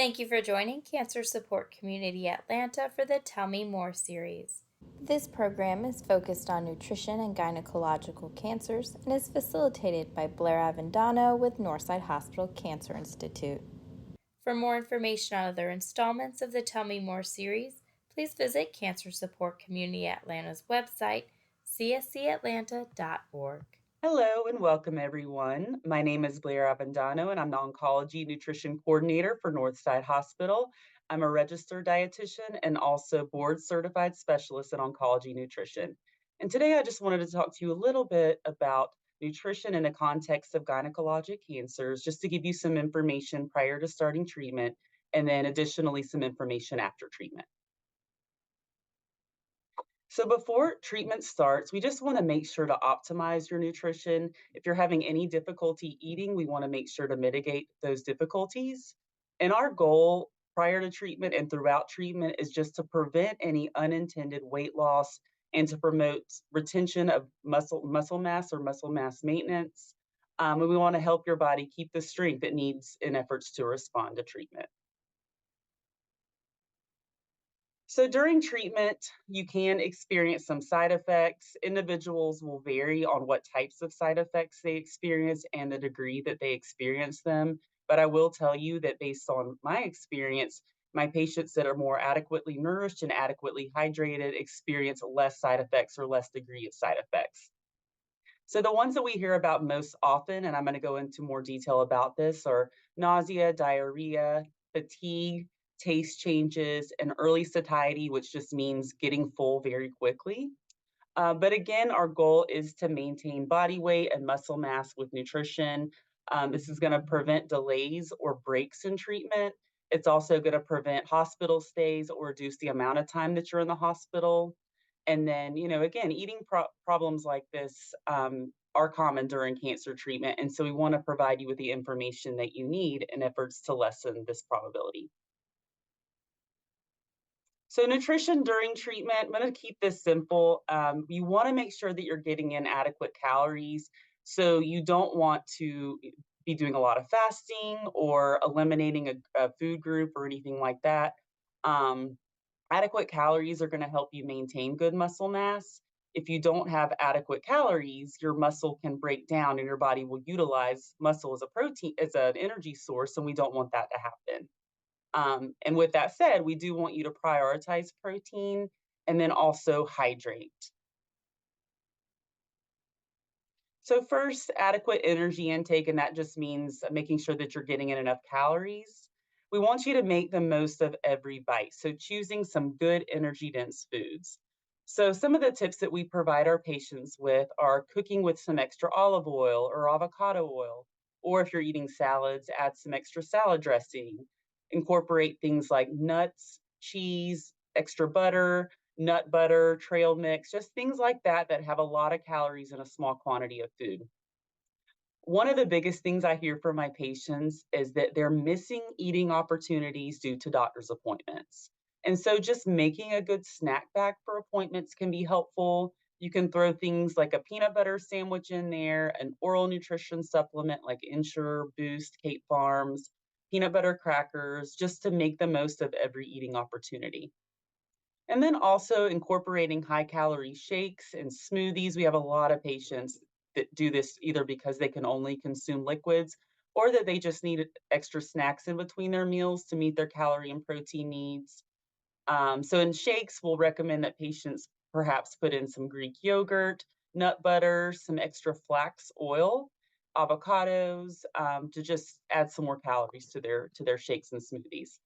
Thank you for joining Cancer Support Community Atlanta for the Tell Me More series. This program is focused on nutrition and gynecological cancers and is facilitated by Blair Avendano with Northside Hospital Cancer Institute. For more information on other installments of the Tell Me More series, please visit Cancer Support Community Atlanta's website, cscatlanta.org. Hello and welcome, everyone. My name is Blair Avendano, and I'm the Oncology Nutrition Coordinator for Northside Hospital. I'm a registered dietitian and also board certified specialist in oncology nutrition. And today I just wanted to talk to you a little bit about nutrition in the context of gynecologic cancers, just to give you some information prior to starting treatment, and then additionally some information after treatment. So before treatment starts, we just want to make sure to optimize your nutrition. If you're having any difficulty eating, we want to make sure to mitigate those difficulties. And our goal prior to treatment and throughout treatment is just to prevent any unintended weight loss and to promote retention of muscle mass or muscle mass maintenance. And we want to help your body keep the strength it needs in efforts to respond to treatment. So during treatment, you can experience some side effects. Individuals will vary on what types of side effects they experience and the degree that they experience them. But I will tell you that based on my experience, my patients that are more adequately nourished and adequately hydrated experience less side effects or less degree of side effects. So the ones that we hear about most often, and I'm going to go into more detail about this, are nausea, diarrhea, fatigue, taste changes, and early satiety, which just means getting full very quickly. But again, our goal is to maintain body weight and muscle mass with nutrition. This is going to prevent delays or breaks in treatment. It's also going to prevent hospital stays or reduce the amount of time that you're in the hospital. And then, again, eating problems like this are common during cancer treatment. And so we want to provide you with the information that you need in efforts to lessen this probability. So nutrition during treatment, I'm going to keep this simple. You want to make sure that you're getting in adequate calories. So you don't want to be doing a lot of fasting or eliminating a food group or anything like that. Adequate calories are going to help you maintain good muscle mass. If you don't have adequate calories, your muscle can break down and your body will utilize muscle as a protein, as an energy source, and we don't want that to happen. And with that said, we do want you to prioritize protein and then also hydrate. So first, adequate energy intake, and that just means making sure that you're getting in enough calories. We want you to make the most of every bite, so choosing some good energy-dense foods. So some of the tips that we provide our patients with are cooking with some extra olive oil or avocado oil, or if you're eating salads, add some extra salad dressing. Incorporate things like nuts, cheese, extra butter, nut butter, trail mix, just things like that that have a lot of calories in a small quantity of food. One of the biggest things I hear from my patients is that they're missing eating opportunities due to doctor's appointments. And so just making a good snack bag for appointments can be helpful. You can throw things like a peanut butter sandwich in there, an oral nutrition supplement like Ensure, Boost, Kate Farms, peanut butter crackers, just to make the most of every eating opportunity. And then also incorporating high calorie shakes and smoothies. We have a lot of patients that do this either because they can only consume liquids or that they just need extra snacks in between their meals to meet their calorie and protein needs. So in shakes, we'll recommend that patients perhaps put in some Greek yogurt, nut butter, some extra flax oil, avocados, to just add some more calories to their shakes and smoothies.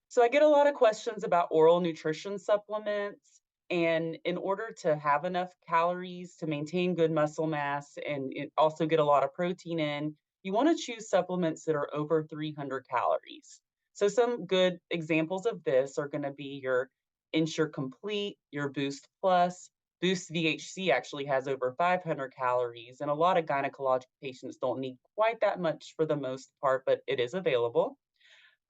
So I get a lot of questions about oral nutrition supplements. And in order to have enough calories to maintain good muscle mass and also get a lot of protein in, you want to choose supplements that are over 300 calories. So some good examples of this are going to be your Ensure Complete, your Boost Plus. Boost VHC actually has over 500 calories, and a lot of gynecologic patients don't need quite that much for the most part, but it is available.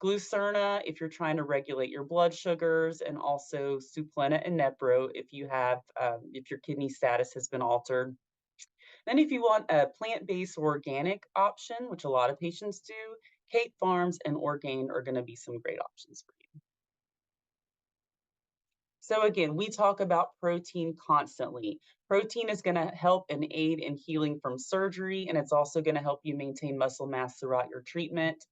Glucerna, if you're trying to regulate your blood sugars, and also Suplena and Nepro if your kidney status has been altered. Then if you want a plant-based or organic option, which a lot of patients do, Kate Farms and Orgain are going to be some great options for you. So again, we talk about protein constantly. Protein is going to help and aid in healing from surgery, and it's also going to help you maintain muscle mass throughout your treatment.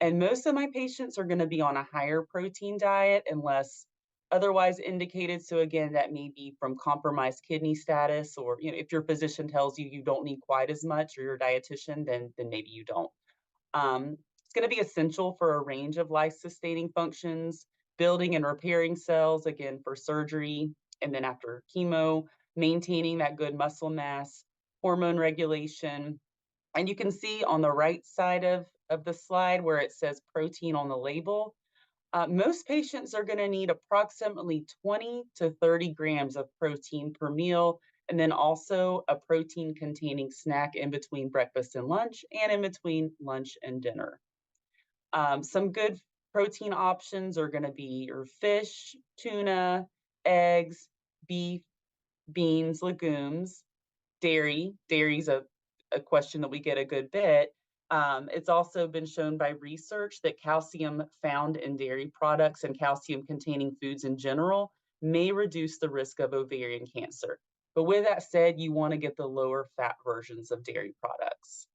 And most of my patients are going to be on a higher protein diet unless otherwise indicated. So again, that may be from compromised kidney status, or if your physician tells you you don't need quite as much, or your dietitian, then maybe you don't. It's going to be essential for a range of life-sustaining functions, building and repairing cells, again, for surgery, and then after chemo, maintaining that good muscle mass, hormone regulation. And you can see on the right side of the slide where it says protein on the label, most patients are going to need approximately 20 to 30 grams of protein per meal, and then also a protein containing snack in between breakfast and lunch, and in between lunch and dinner. Some good protein options are going to be your fish, tuna, eggs, beef, beans, legumes, dairy. Dairy's a question that we get a good bit. It's also been shown by research that calcium found in dairy products and calcium containing foods in general may reduce the risk of ovarian cancer. But with that said, you want to get the lower fat versions of dairy products.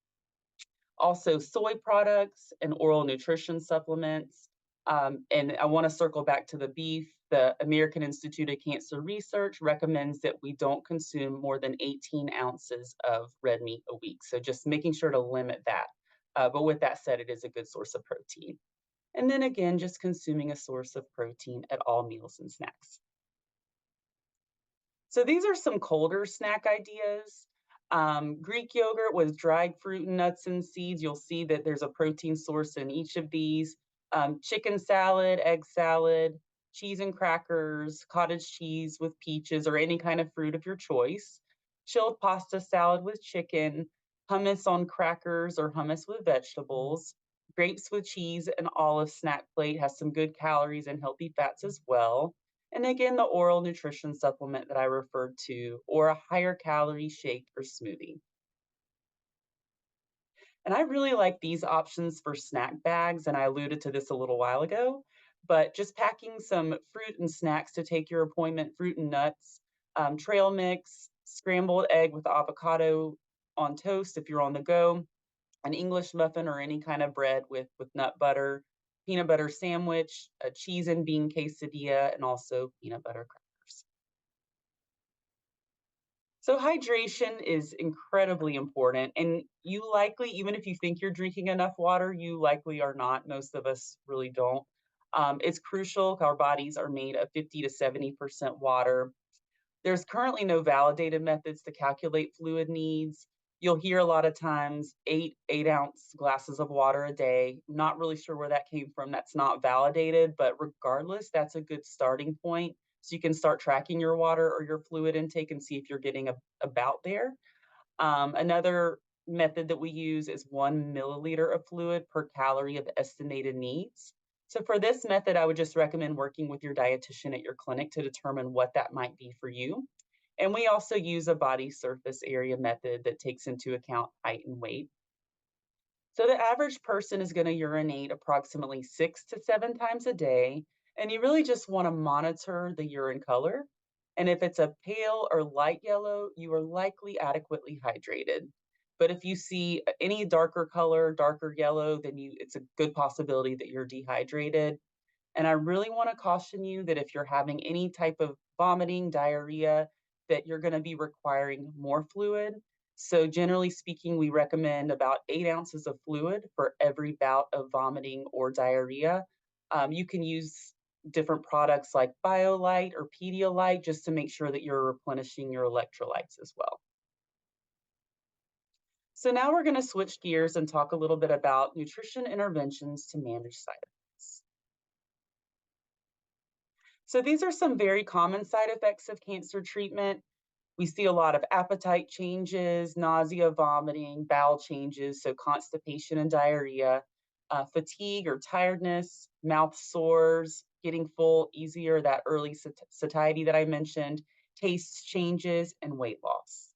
Also, soy products and oral nutrition supplements. And I want to circle back to the beef. The American Institute of Cancer Research recommends that we don't consume more than 18 ounces of red meat a week. So just making sure to limit that. But with that said, it is a good source of protein. And then again, just consuming a source of protein at all meals and snacks. So these are some colder snack ideas. Greek yogurt with dried fruit and nuts and seeds. You'll see that there's a protein source in each of these. Chicken salad, egg salad, cheese and crackers, cottage cheese with peaches, or any kind of fruit of your choice. Chilled pasta salad with chicken, hummus on crackers or hummus with vegetables. Grapes with cheese and olive snack plate has some good calories and healthy fats as well. And again, the oral nutrition supplement that I referred to, or a higher calorie shake or smoothie. And I really like these options for snack bags, and I alluded to this a little while ago, but just packing some fruit and snacks to take your appointment, fruit and nuts, trail mix, scrambled egg with avocado on toast if you're on the go, an English muffin or any kind of bread with nut butter, peanut butter sandwich, a cheese and bean quesadilla, and also peanut butter crackers. So hydration is incredibly important, and you likely, even if you think you're drinking enough water, you likely are not. Most of us really don't. It's crucial. Our bodies are made of 50 to 70% water. There's currently no validated methods to calculate fluid needs. You'll hear a lot of times 8-ounce glasses of water a day. Not really sure where that came from. That's not validated, but regardless, that's a good starting point. So you can start tracking your water or your fluid intake and see if you're getting about there. Another method that we use is 1 milliliter of fluid per calorie of estimated needs. So for this method, I would just recommend working with your dietitian at your clinic to determine what that might be for you. And we also use a body surface area method that takes into account height and weight. So the average person is going to urinate approximately 6 to 7 times a day, and you really just want to monitor the urine color. And if it's a pale or light yellow, you are likely adequately hydrated. But if you see any darker color, darker yellow, then it's a good possibility that you're dehydrated. And I really want to caution you that if you're having any type of vomiting, diarrhea, that you're going to be requiring more fluid. So generally speaking, we recommend about 8 ounces of fluid for every bout of vomiting or diarrhea. You can use different products like BioLite or Pedialyte just to make sure that you're replenishing your electrolytes as well. So now we're going to switch gears and talk a little bit about nutrition interventions to manage side effects. So these are some very common side effects of cancer treatment. We see a lot of appetite changes, nausea, vomiting, bowel changes, so constipation and diarrhea, fatigue or tiredness, mouth sores, getting full easier, that early satiety that I mentioned, taste changes, and weight loss.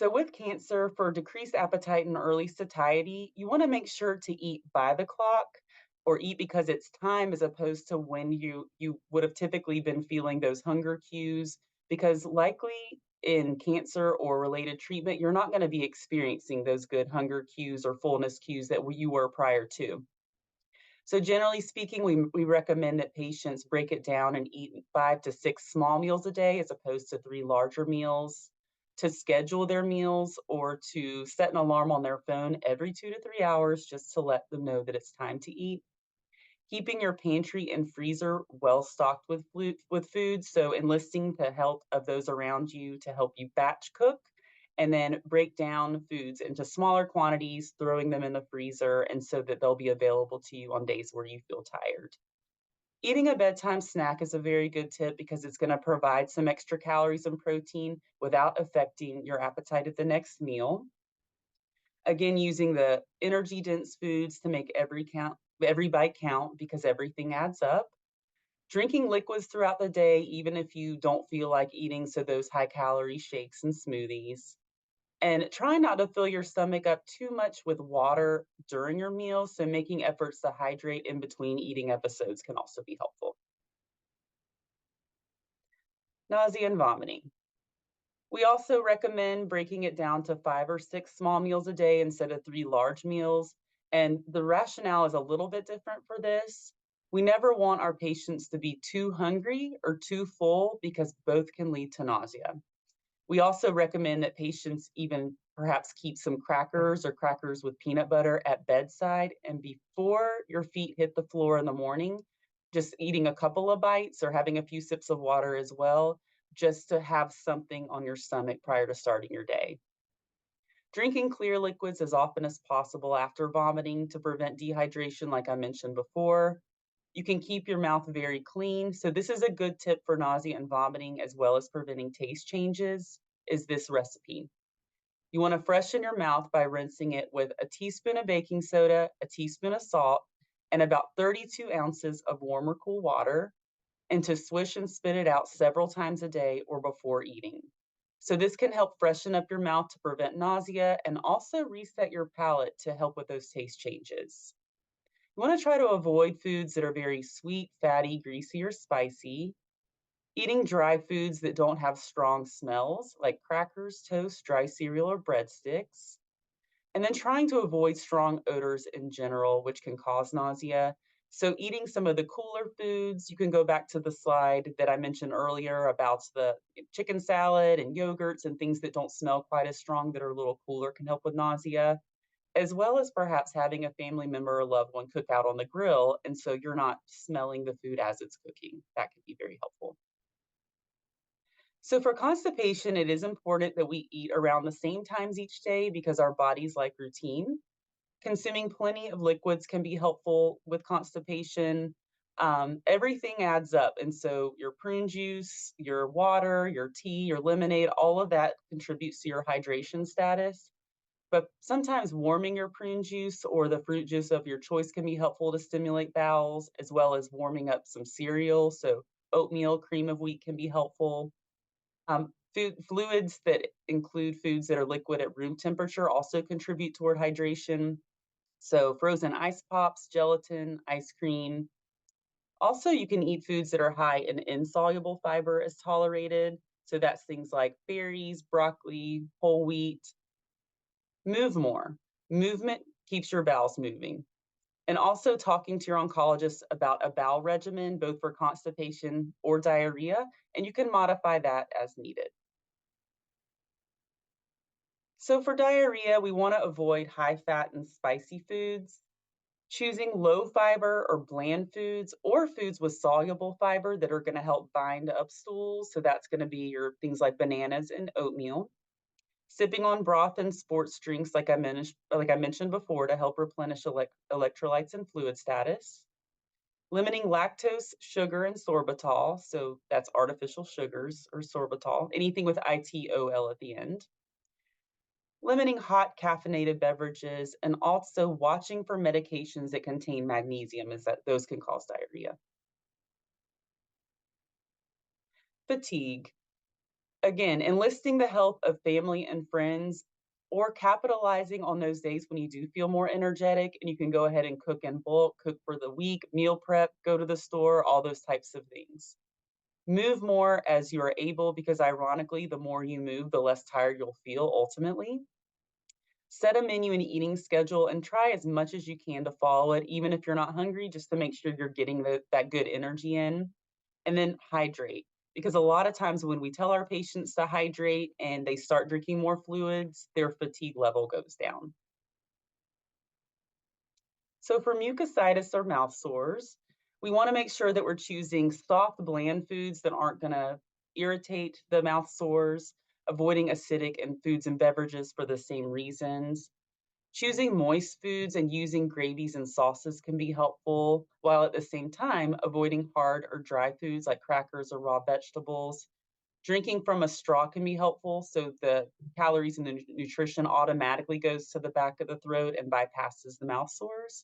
So, with cancer, for decreased appetite and early satiety, you want to make sure to eat by the clock or eat because it's time as opposed to when you would have typically been feeling those hunger cues because likely in cancer or related treatment you're not going to be experiencing those good hunger cues or fullness cues that you were prior to. So generally speaking, we recommend that patients break it down and eat 5 to 6 small meals a day as opposed to 3 larger meals, to schedule their meals or to set an alarm on their phone every 2 to 3 hours just to let them know that it's time to eat. Keeping your pantry and freezer well stocked with food, so enlisting the help of those around you to help you batch cook and then break down foods into smaller quantities, throwing them in the freezer and so that they'll be available to you on days where you feel tired. Eating a bedtime snack is a very good tip because it's going to provide some extra calories and protein without affecting your appetite at the next meal. Again, using the energy dense foods to make every bite count because everything adds up. Drinking liquids throughout the day, even if you don't feel like eating, so those high calorie shakes and smoothies. And try not to fill your stomach up too much with water during your meals. So making efforts to hydrate in between eating episodes can also be helpful. Nausea and vomiting. We also recommend breaking it down to 5 or 6 small meals a day instead of 3 large meals. And the rationale is a little bit different for this. We never want our patients to be too hungry or too full because both can lead to nausea. We also recommend that patients even perhaps keep some crackers or crackers with peanut butter at bedside and before your feet hit the floor in the morning, just eating a couple of bites or having a few sips of water as well, just to have something on your stomach prior to starting your day. Drinking clear liquids as often as possible after vomiting to prevent dehydration, like I mentioned before. You can keep your mouth very clean. So, this is a good tip for nausea and vomiting as well as preventing taste changes. Is this recipe? You want to freshen your mouth by rinsing it with a teaspoon of baking soda, a teaspoon of salt, and about 32 ounces of warm or cool water, and to swish and spit it out several times a day or before eating. So, this can help freshen up your mouth to prevent nausea and also reset your palate to help with those taste changes. You want to try to avoid foods that are very sweet, fatty, greasy, or spicy. Eating dry foods that don't have strong smells, like crackers, toast, dry cereal, or breadsticks. And then trying to avoid strong odors in general, which can cause nausea. So, eating some of the cooler foods, you can go back to the slide that I mentioned earlier about the chicken salad and yogurts and things that don't smell quite as strong that are a little cooler can help with nausea, as well as perhaps having a family member or loved one cook out on the grill. And so you're not smelling the food as it's cooking. That can be very helpful. So for constipation, it is important that we eat around the same times each day because our bodies like routine. Consuming plenty of liquids can be helpful with constipation. Everything adds up. And so your prune juice, your water, your tea, your lemonade, all of that contributes to your hydration status. But sometimes warming your prune juice or the fruit juice of your choice can be helpful to stimulate bowels, as well as warming up some cereal. So oatmeal, cream of wheat can be helpful. Fluids that include foods that are liquid at room temperature also contribute toward hydration. So, frozen ice pops, gelatin, ice cream. Also, you can eat foods that are high in insoluble fiber as tolerated. So, that's things like berries, broccoli, whole wheat. Move more. Movement keeps your bowels moving. And also talking to your oncologist about a bowel regimen, both for constipation or diarrhea, and you can modify that as needed. So for diarrhea, we want to avoid high fat and spicy foods. Choosing low fiber or bland foods or foods with soluble fiber that are going to help bind up stools. So that's going to be your things like bananas and oatmeal. Sipping on broth and sports drinks, like I mentioned before, to help replenish electrolytes and fluid status. Limiting lactose, sugar, and sorbitol. So that's artificial sugars or sorbitol, anything with ITOL at the end. Limiting hot caffeinated beverages, and also watching for medications that contain magnesium, is that those can cause diarrhea. Fatigue. Again, enlisting the help of family and friends or capitalizing on those days when you do feel more energetic and you can go ahead and cook in bulk, cook for the week, meal prep, go to the store, all those types of things. Move more as you are able because ironically, the more you move, the less tired you'll feel ultimately. Set a menu and eating schedule and try as much as you can to follow it, even if you're not hungry, just to make sure you're getting that good energy in. And then hydrate. Because a lot of times when we tell our patients to hydrate and they start drinking more fluids, their fatigue level goes down. So for mucositis or mouth sores, we want to make sure that we're choosing soft, bland foods that aren't going to irritate the mouth sores, avoiding acidic and foods and beverages for the same reasons. Choosing moist foods and using gravies and sauces can be helpful, while at the same time avoiding hard or dry foods like crackers or raw vegetables. Drinking from a straw can be helpful, so the calories and the nutrition automatically goes to the back of the throat and bypasses the mouth sores.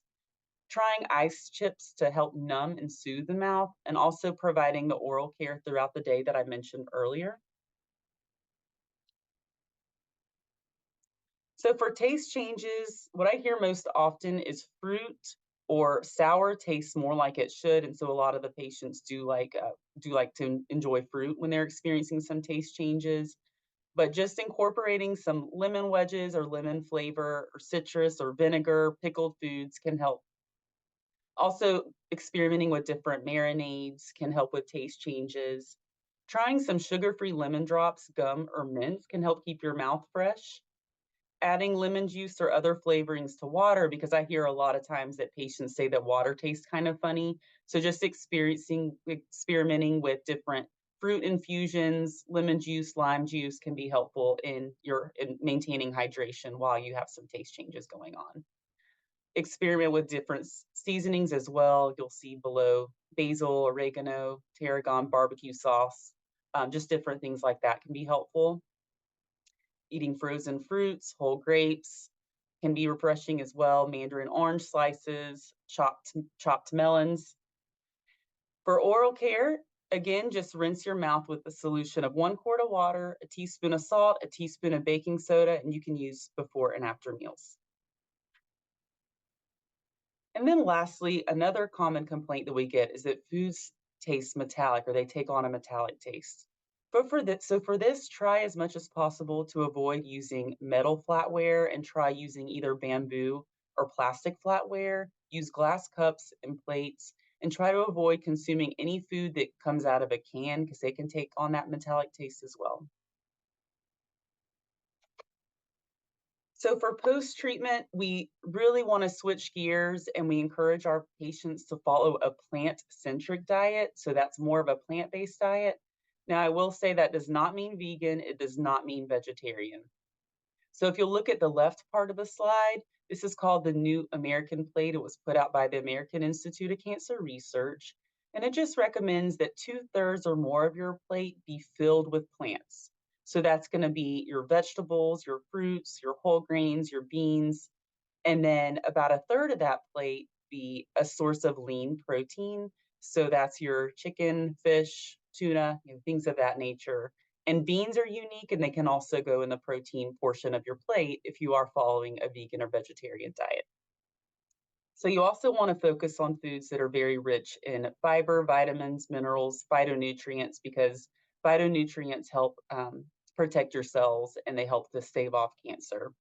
Trying ice chips to help numb and soothe the mouth, and also providing the oral care throughout the day that I mentioned earlier. So for taste changes, what I hear most often is fruit or sour tastes more like it should, and so a lot of the patients do like to enjoy fruit when they're experiencing some taste changes. But just incorporating some lemon wedges or lemon flavor or citrus or vinegar, pickled foods can help. Also, experimenting with different marinades can help with taste changes. Trying some sugar-free lemon drops, gum, or mint can help keep your mouth fresh. Adding lemon juice or other flavorings to water, because I hear a lot of times that patients say that water tastes kind of funny. So just experimenting with different fruit infusions, lemon juice, lime juice can be helpful in maintaining hydration while you have some taste changes going on. Experiment with different seasonings as well. You'll see below basil, oregano, tarragon, barbecue sauce, just different things like that can be helpful. Eating frozen fruits, whole grapes can be refreshing as well. Mandarin orange slices, chopped melons. For oral care, again, just rinse your mouth with a solution of 1 quart of water, a teaspoon of salt, a teaspoon of baking soda, and you can use before and after meals. And then lastly, another common complaint that we get is that foods taste metallic or they take on a metallic taste. But for this, try as much as possible to avoid using metal flatware and try using either bamboo or plastic flatware. Use glass cups and plates and try to avoid consuming any food that comes out of a can because they can take on that metallic taste as well. So for post-treatment, we really want to switch gears and we encourage our patients to follow a plant-centric diet. So that's more of a plant-based diet. Now, I will say that does not mean vegan. It does not mean vegetarian. So if you look at the left part of the slide, this is called the New American Plate. It was put out by the American Institute of Cancer Research. And it just recommends that 2/3 or more of your plate be filled with plants. So that's going to be your vegetables, your fruits, your whole grains, your beans, and then about a third of that plate be a source of lean protein. So that's your chicken, fish, tuna, things of that nature. And beans are unique and they can also go in the protein portion of your plate if you are following a vegan or vegetarian diet. So you also want to focus on foods that are very rich in fiber, vitamins, minerals, phytonutrients, because phytonutrients help protect your cells and they help to stave off cancer.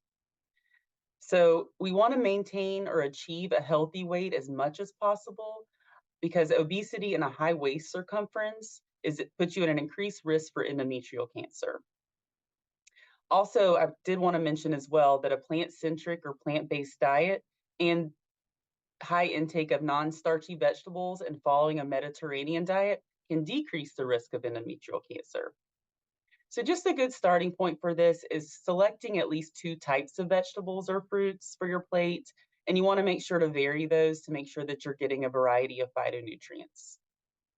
So we want to maintain or achieve a healthy weight as much as possible because obesity and a high waist circumference it puts you at an increased risk for endometrial cancer. Also, I did want to mention as well that a plant-centric or plant-based diet and high intake of non-starchy vegetables and following a Mediterranean diet can decrease the risk of endometrial cancer. So just a good starting point for this is selecting at least 2 types of vegetables or fruits for your plate, and you want to make sure to vary those to make sure that you're getting a variety of phytonutrients.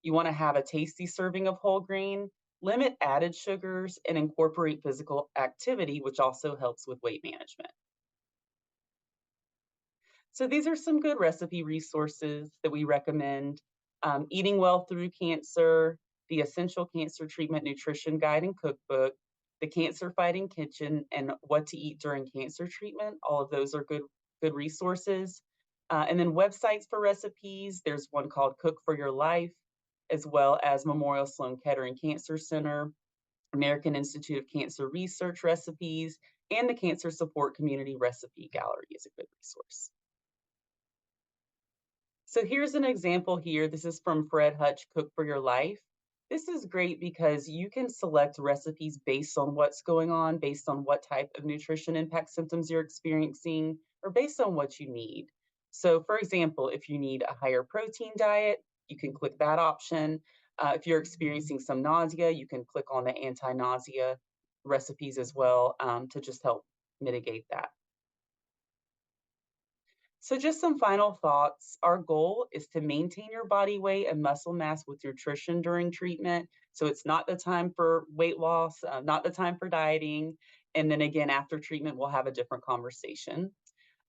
You want to have a tasty serving of whole grain, limit added sugars, and incorporate physical activity, which also helps with weight management. So these are some good recipe resources that we recommend. Eating Well Through Cancer, the Essential Cancer Treatment Nutrition Guide and Cookbook, the Cancer Fighting Kitchen, and What to Eat During Cancer Treatment. All of those are good resources. And then websites for recipes. There's one called Cook for Your Life, as well as Memorial Sloan Kettering Cancer Center, American Institute of Cancer Research recipes, and the Cancer Support Community Recipe Gallery is a good resource. So here's an example here. This is from Fred Hutch, Cook for Your Life. This is great because you can select recipes based on what's going on, based on what type of nutrition impact symptoms you're experiencing, or based on what you need. So, for example, if you need a higher protein diet, you can click that option. If you're experiencing some nausea, you can click on the anti nausea recipes as well to just help mitigate that. So, just some final thoughts. Our goal is to maintain your body weight and muscle mass with nutrition during treatment. So, it's not the time for weight loss, not the time for dieting. And then again, after treatment, we'll have a different conversation.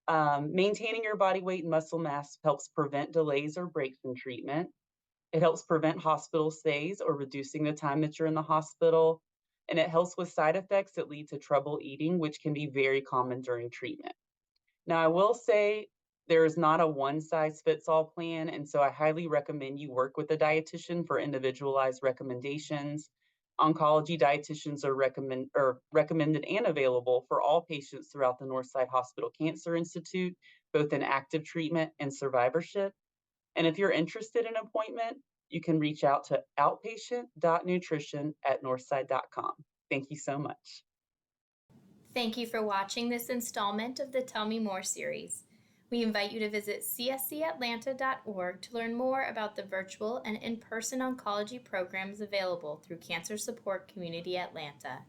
Maintaining your body weight and muscle mass helps prevent delays or breaks in treatment. It helps prevent hospital stays or reducing the time that you're in the hospital. And it helps with side effects that lead to trouble eating, which can be very common during treatment. Now, I will say there is not a one size fits all plan, and so I highly recommend you work with a dietitian for individualized recommendations. Oncology dietitians are recommended and available for all patients throughout the Northside Hospital Cancer Institute, both in active treatment and survivorship. And if you're interested in an appointment, you can reach out to outpatient.nutrition@northside.com. Thank you so much. Thank you for watching this installment of the Tell Me More series. We invite you to visit cscatlanta.org to learn more about the virtual and in-person oncology programs available through Cancer Support Community Atlanta.